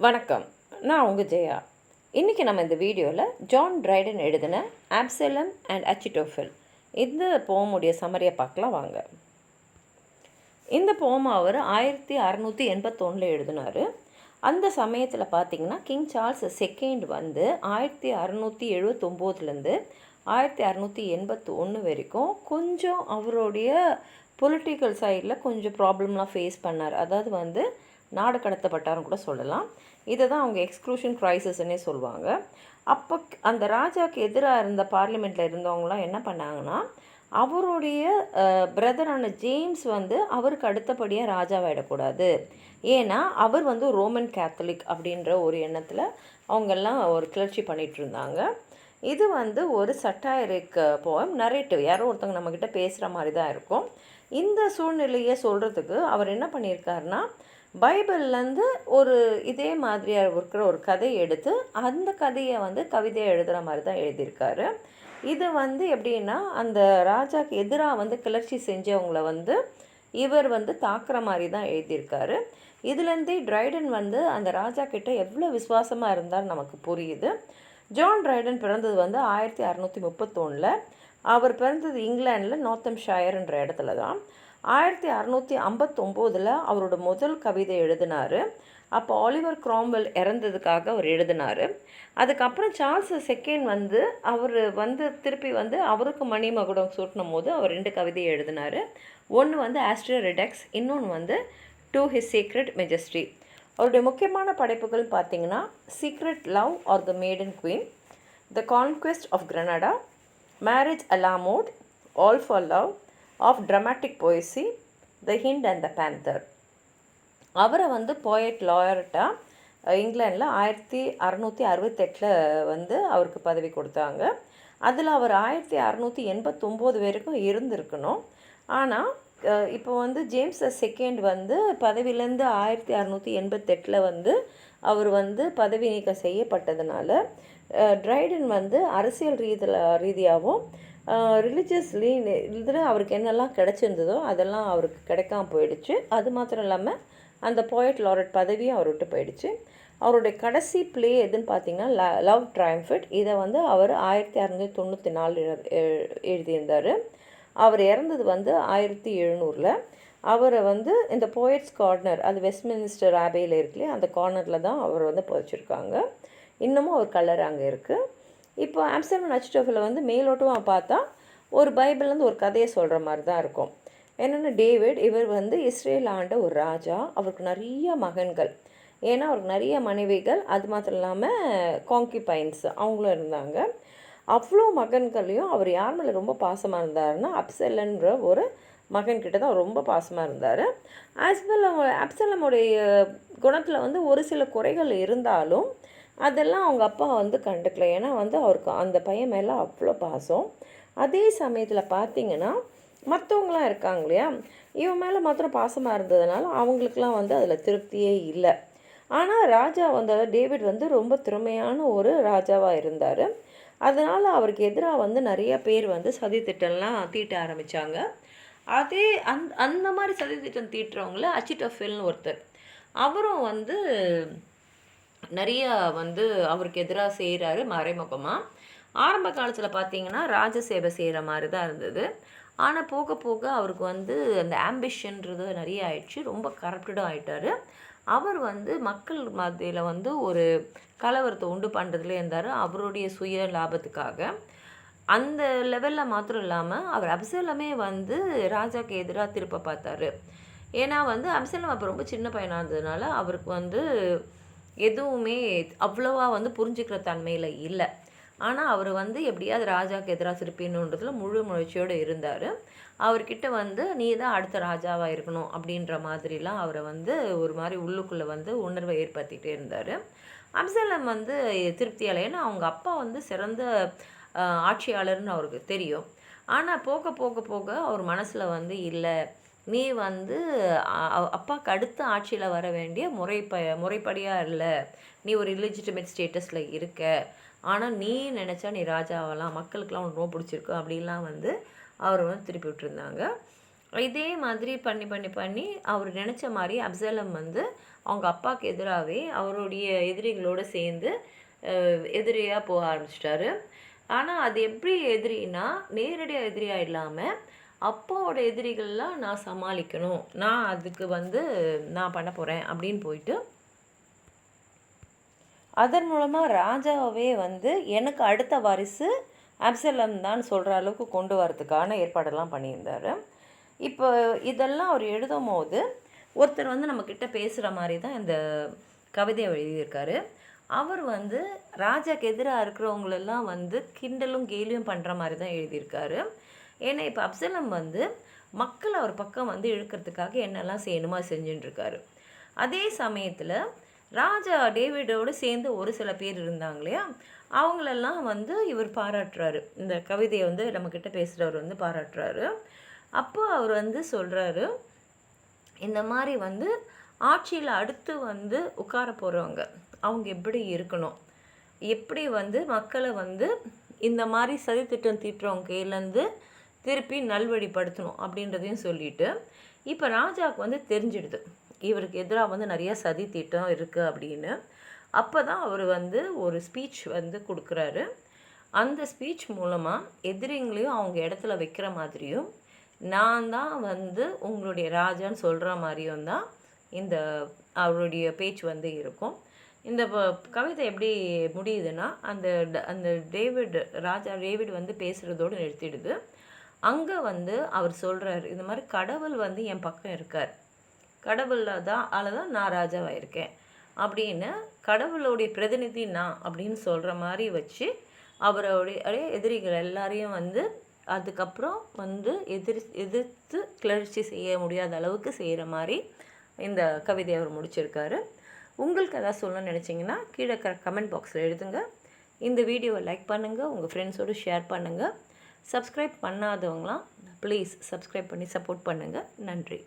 வணக்கம். நான் உங்கள் ஜெயா. இன்றைக்கி நம்ம இந்த வீடியோவில் ஜான் ட்ரைடன் எழுதின ஆப்சலம் அண்ட் அச்சிட்டோஃபெல் இந்த போமுடைய சம்மரியை பார்க்கலாம் வாங்க. இந்த போமை அவர் 1681 எழுதினார். அந்த சமயத்தில் பார்த்திங்கன்னா கிங் சார்ல்ஸ் செகண்ட் வந்து 1679 1681 வரைக்கும் கொஞ்சம் அவருடைய பொலிட்டிக்கல் சைடில் கொஞ்சம் ப்ராப்ளம்லாம் ஃபேஸ் பண்ணார். அதாவது வந்து நாடு கடத்தப்பட்டார்னு கூட சொல்லலாம். இதை தான் அவங்க எக்ஸ்க்ளூஷன் க்ரைசிஸ்ன்னே சொல்லுவாங்க. அப்போ அந்த ராஜாவுக்கு எதிராக இருந்த பார்லிமெண்ட்டில் இருந்தவங்களாம் என்ன பண்ணாங்கன்னா, அவருடைய பிரதரான ஜேம்ஸ் வந்து அவருக்கு அடுத்தபடியாக ராஜாவாகிடக்கூடாது, ஏன்னா அவர் வந்து ரோமன் கேத்தலிக் அப்படின்ற ஒரு எண்ணத்தில் அவங்கெல்லாம் ஒரு கிளர்ச்சி பண்ணிகிட்டு இருந்தாங்க. இது வந்து ஒரு சட்டாயரிக் போயம், நரேட்டிவ், யாரோ ஒருத்தவங்க நம்மக்கிட்ட பேசுகிற மாதிரி தான் இருக்கும். இந்த சூழ்நிலையை சொல்கிறதுக்கு அவர் என்ன பண்ணியிருக்காருனா, பைபிள்லேருந்து ஒரு இதே மாதிரியாக இருக்கிற ஒரு கதையை எடுத்து அந்த கதையை வந்து கவிதையை எழுதுகிற மாதிரி தான் எழுதியிருக்காரு. இது வந்து எப்படின்னா, அந்த ராஜாவுக்கு எதிராக வந்து கிளர்ச்சி செஞ்சவங்கள வந்து இவர் வந்து தாக்குற மாதிரி தான் எழுதியிருக்காரு. இதுலேருந்தே ட்ரைடன் வந்து அந்த ராஜா கிட்ட எவ்வளோ விசுவாசமாக இருந்தார் நமக்கு புரியுது. ஜான் ட்ரைடன் பிறந்தது வந்து 1631. அவர் பிறந்தது இங்கிலாண்டில் நார்த்தம்ஷயர்ன்ற இடத்துல தான். 1659 அவரோட முதல் கவிதை எழுதினார். அப்போ ஆலிவர் கிராம்வெல் இறந்ததுக்காக அவர் எழுதினார். அதுக்கப்புறம் சார்ல்ஸ் செகண்ட் வந்து அவர் வந்து திருப்பி வந்து அவருக்கு மணிமகுடம் சூட்டினும் போது அவர் 2 கவிதையை எழுதினார். ஒன்று வந்து ஆஸ்ட்ரியோ ரிடெக்ஸ், இன்னொன்று வந்து டு ஹிஸ் சீக்ரெட் மெஜஸ்ட்ரி. அவருடைய முக்கியமான படைப்புகள் பார்த்திங்கன்னா secret love or the maiden queen, the conquest of Granada, marriage a la mode, all for love, of dramatic poesy, the hind and the panther. அவரை வந்து போயட் லாயர்ட்டாக இங்கிலாண்டில் 1668 வந்து அவருக்கு பதவி கொடுத்தாங்க. அதில் அவர் 1689 வரைக்கும் இருந்திருக்கணும். ஆனால் இப்போ வந்து ஜேம்ஸ் செகண்ட் வந்து பதவியிலேருந்து 1688 வந்து அவர் வந்து பதவி நீக்கம் செய்யப்பட்டதுனால ட்ரைடன் வந்து அரசியல் ரீதியாகவும் ரிலீஜியஸ்லி இதில் அவருக்கு என்னெல்லாம் கிடச்சிருந்ததோ அதெல்லாம் அவருக்கு கிடைக்காம போயிடுச்சு. அது மாத்திரம் இல்லாமல் அந்த போயட் லாரட் பதவியும் அவர் விட்டு போயிடுச்சு. அவருடைய கடைசி ப்ளே எதுன்னு பார்த்தீங்கன்னா லவ் ட்ரையம்ஃபட். இதை வந்து அவர் 1694 எழுதியிருந்தார். அவர் இறந்தது வந்து 1700. அவரை வந்து இந்த போயட்ஸ் கார்னர், அது வெஸ்ட்மினிஸ்டர் ஆபேயில் இருக்குல்லையே, அந்த கார்னரில் தான் அவர் வந்து புதைச்சிருக்காங்க. இன்னமும் அவர் கலர் அங்கே இருக்குது. இப்போ ஆப்சலம் அச்சிட்டோஃபெல் வந்து மேலோட்டமாக பார்த்தா ஒரு பைபிள்லேருந்து ஒரு கதையை சொல்கிற மாதிரி தான் இருக்கும். என்னென்னா, டேவிட் இவர் வந்து இஸ்ரேல் ஆண்ட ஒரு ராஜா. அவருக்கு நிறைய மகன்கள், ஏன்னா அவருக்கு நிறைய மனைவிகள், அது மாத்திரம் இல்லாமல் காங்கிபைன்ஸ் அவங்களும் இருந்தாங்க. அவ்வளோ மகன்களையும் அவர் யார் மேலே ரொம்ப பாசமாக இருந்தாருன்னா அப்சலன்ற ஒரு மகன்கிட்ட தான் அவர் ரொம்ப பாசமாக இருந்தார். அப்சலமுடைய குணத்தில் வந்து ஒரு சில குறைகள் இருந்தாலும் அதெல்லாம் அவங்க அப்பா வந்து கண்டுக்கல, ஏன்னா வந்து அவருக்கு அந்த பையன் மேலே அவ்வளோ பாசம். அதே சமயத்தில் பார்த்திங்கன்னா மற்றவங்களாம் இருக்காங்க இல்லையா, இவன் மேலே மாத்திரம் பாசமாக இருந்ததுனால அவங்களுக்கெல்லாம் வந்து அதில் திருப்தியே இல்லை. ஆனால் ராஜா வந்து டேவிட் வந்து ரொம்ப திறமையான ஒரு ராஜாவாக இருந்தார். அதனால் அவருக்கு எதிராக வந்து நிறைய பேர் வந்து சதித்திட்டம்லாம் தீட்ட ஆரம்பித்தாங்க. அதே அந்த மாதிரி சதித்திட்டம் தீட்டுறவங்கள அச்சிட்டோஃபெல்னு ஒருத்தர், அவரும் வந்து நிறையா வந்து அவருக்கு எதிராக செய்கிறாரு மறைமுகமாக. ஆரம்ப காலத்தில் பார்த்திங்கன்னா ராஜசேவை செய்கிற மாதிரி தான் இருந்தது. ஆனால் போக போக அவருக்கு வந்து அந்த ஆம்பிஷன்றது நிறைய ஆயிடுச்சு. ரொம்ப கரப்டடும் ஆகிட்டார். அவர் வந்து மக்கள் மத்தியில் வந்து ஒரு கலவரத்தை உண்டு பண்ணுறதுலே இருந்தார், அவருடைய சுய லாபத்துக்காக. அந்த லெவலில் மாத்திரம் இல்லாமல் அவர் அப்சலமே வந்து ராஜாவுக்கு எதிராக திருப்ப பார்த்தாரு. ஏன்னா வந்து அப்சலம் அப்போ ரொம்ப சின்ன பையனாக இருந்ததுனால அவருக்கு வந்து எதுவுமே அவ்வளோவா வந்து புரிஞ்சுக்கிற தன்மையில் இல்லை. ஆனால் அவர் வந்து எப்படியாவது ராஜாவுக்கு எதிராக திருப்பினுன்றதுல முழு முயற்சியோடு இருந்தார். அவர்கிட்ட வந்து நீ தான் அடுத்த ராஜாவாக இருக்கணும் அப்படின்ற மாதிரிலாம் அவரை வந்து ஒரு மாதிரி உள்ளுக்குள்ளே வந்து உணர்வை ஏற்படுத்திகிட்டே இருந்தார். அப்சலம் வந்து திருப்தியால், ஏன்னா அவங்க அப்பா வந்து சிறந்த ஆட்சியாளர்னு அவருக்கு தெரியும். ஆனால் போக போக போக அவர் மனசில் வந்து இல்லை, நீ வந்து அப்பாவுக்கு அடுத்த ஆட்சியில் வர வேண்டிய முறைப்படியாக இல்லை, நீ ஒரு இல்லிஜிட்டிமேட் ஸ்டேட்டஸில் இருக்க, ஆனால் நீ நினச்சா நீ ராஜாவெல்லாம், மக்களுக்கெல்லாம் உனக்கு ரொம்ப பிடிச்சிருக்கு அப்படின்லாம் வந்து அவர் வந்து திருப்பி விட்டுருந்தாங்க. இதே மாதிரி பண்ணி பண்ணி பண்ணி அவர் நினச்ச மாதிரி அப்சலம் வந்து அவங்க அப்பாவுக்கு எதிராகவே அவருடைய எதிரிகளோடு சேர்ந்து எதிரியாக போக ஆரம்பிச்சிட்டாரு. ஆனால் அது எப்படி எதிரின்னா, நேரடியாக எதிரியாக இல்லாமல் அப்பாவோட எதிரிகள்லாம் நான் சமாளிக்கணும், நான் அதுக்கு வந்து நான் பண்ண போகிறேன் அப்படின்னு போயிட்டு அதன் மூலமாக ராஜாவே வந்து எனக்கு அடுத்த வாரிசு அப்சலம் தான் சொல்கிற அளவுக்கு கொண்டு வரதுக்கான ஏற்பாடெல்லாம் பண்ணியிருந்தார். இப்போ இதெல்லாம் அவர் எழுதும் போது ஒருத்தர் வந்து நம்மக்கிட்ட பேசுகிற மாதிரி தான் இந்த கவிதையை எழுதியிருக்காரு. அவர் வந்து ராஜாக்கு எதிராக இருக்கிறவங்களெல்லாம் வந்து கிண்டலும் கேலியும் பண்ணுற மாதிரி தான் எழுதியிருக்காரு. ஏன்னா இப்போ அப்சலம் வந்து மக்கள் அவர் பக்கம் வந்து இழுக்கிறதுக்காக என்னெல்லாம் செய்யணுமோ செஞ்சுட்டுருக்காரு. அதே சமயத்தில் ராஜா டேவிடோடு சேர்ந்து ஒரு சில பேர் இருந்தாங்க இல்லையா, அவங்களெல்லாம் வந்து இவர் பாராட்டுறாரு. இந்த கவிதையை வந்து நம்மக்கிட்ட பேசுகிறவர் வந்து பாராட்டுறாரு. அப்போ அவர் வந்து சொல்கிறாரு, இந்த மாதிரி வந்து ஆட்சியில் அடுத்து வந்து உட்கார போகிறவங்க அவங்க எப்படி இருக்கணும், எப்படி வந்து மக்களை வந்து இந்த மாதிரி சதித்திட்டம் தீட்டுறவங்க கையிலேருந்து திருப்பி நல்வழிப்படுத்தணும் அப்படின்றதையும் சொல்லிட்டு, இப்போ ராஜாவுக்கு வந்து தெரிஞ்சிடுது இவருக்கு எதிராக வந்து நிறைய சதி திட்டம் இருக்குது அப்படின்னு. அப்போ தான் அவர் வந்து ஒரு ஸ்பீச் வந்து கொடுக்குறாரு. அந்த ஸ்பீச் மூலமாக எதிரிங்களையும் அவங்க இடத்துல வைக்கிற மாதிரியும், நான் தான் வந்து உங்களுடைய ராஜான்னு சொல்கிற மாதிரியும் தான் இந்த அவருடைய பேச்சு வந்து இருக்கும். இந்த கவிதை எப்படி முடியுதுன்னா, அந்த ராஜா டேவிட் வந்து பேசுகிறதோடு நிறுத்திடுது. அங்கே வந்து அவர் சொல்கிறார், இந்த மாதிரி கடவுள் வந்து என் பக்கம் இருக்கார், கடவுளில் தான் நான் ராஜாவாக இருக்கேன் அப்படின்னு, கடவுளுடைய பிரதிநிதி நான் அப்படின்னு சொல்கிற மாதிரி வச்சு அவருடைய எதிரிகள் எல்லாரையும் வந்து அதுக்கப்புறம் வந்து எதிர்த்து கிளர்ச்சி செய்ய முடியாத அளவுக்கு செய்கிற மாதிரி இந்த கவிதையை அவர் முடிச்சிருக்காரு. உங்களுக்கு எதாவது சொல்லணும்னு நினச்சிங்கன்னா கீழே கமெண்ட் பாக்ஸில் எழுதுங்க. இந்த வீடியோவை லைக் பண்ணுங்கள், உங்கள் ஃப்ரெண்ட்ஸோடு ஷேர் பண்ணுங்கள். சப்ஸ்கிரைப் பண்ணாதவங்களாம் ப்ளீஸ் சப்ஸ்கிரைப் பண்ணி சப்போர்ட் பண்ணுங்கள். நன்றி.